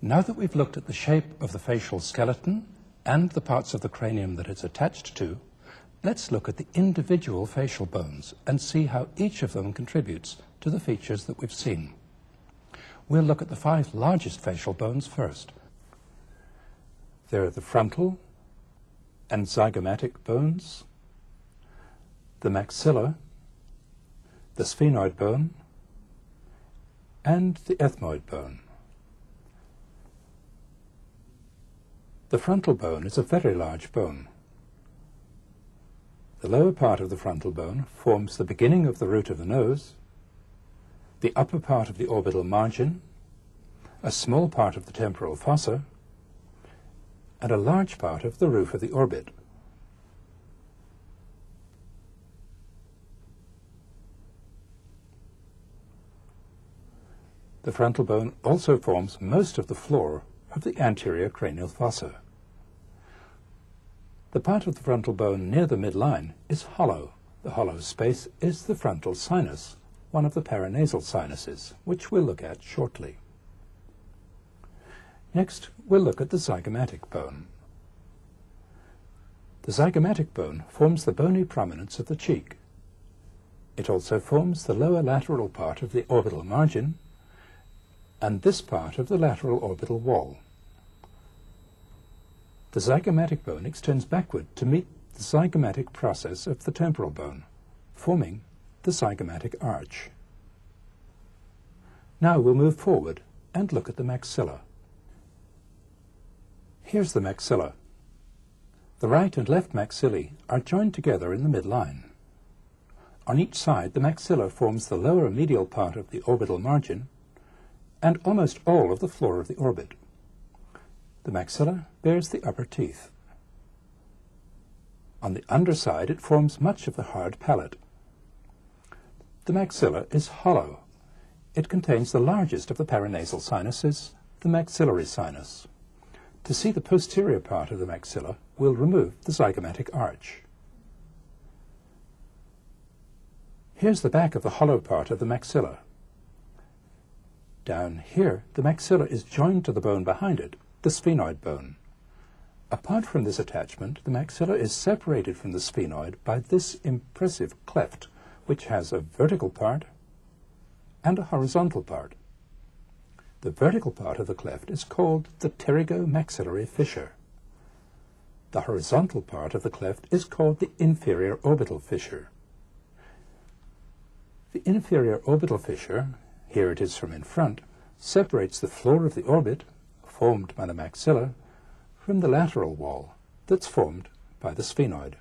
Now that we've looked at the shape of the facial skeleton and the parts of the cranium that it's attached to, let's look at the individual facial bones and see how each of them contributes to the features that we've seen. We'll look at the 5 largest facial bones first. There are the frontal and zygomatic bones, the maxilla, the sphenoid bone, and the ethmoid bone. The frontal bone is a very large bone. The lower part of the frontal bone forms the beginning of the root of the nose, the upper part of the orbital margin, a small part of the temporal fossa, and a large part of the roof of the orbit. The frontal bone also forms most of the floor of the anterior cranial fossa. The part of the frontal bone near the midline is hollow. The hollow space is the frontal sinus, one of the paranasal sinuses, which we'll look at shortly. Next, we'll look at the zygomatic bone. The zygomatic bone forms the bony prominence of the cheek. It also forms the lower lateral part of the orbital margin and this part of the lateral orbital wall. The zygomatic bone extends backward to meet the zygomatic process of the temporal bone, forming the zygomatic arch. Now we'll move forward and look at the maxilla. Here's the maxilla. The right and left maxillae are joined together in the midline. On each side, the maxilla forms the lower medial part of the orbital margin and almost all of the floor of the orbit. The maxilla bears the upper teeth. On the underside, it forms much of the hard palate. The maxilla is hollow. It contains the largest of the paranasal sinuses, the maxillary sinus. To see the posterior part of the maxilla, we'll remove the zygomatic arch. Here's the back of the hollow part of the maxilla. Down here, the maxilla is joined to the bone behind it, the sphenoid bone. Apart from this attachment, the maxilla is separated from the sphenoid by this impressive cleft, which has a vertical part and a horizontal part. The vertical part of the cleft is called the pterygomaxillary fissure. The horizontal part of the cleft is called the inferior orbital fissure. The inferior orbital fissure, here it is from in front, separates the floor of the orbit, formed by the maxilla, from the lateral wall that's formed by the sphenoid.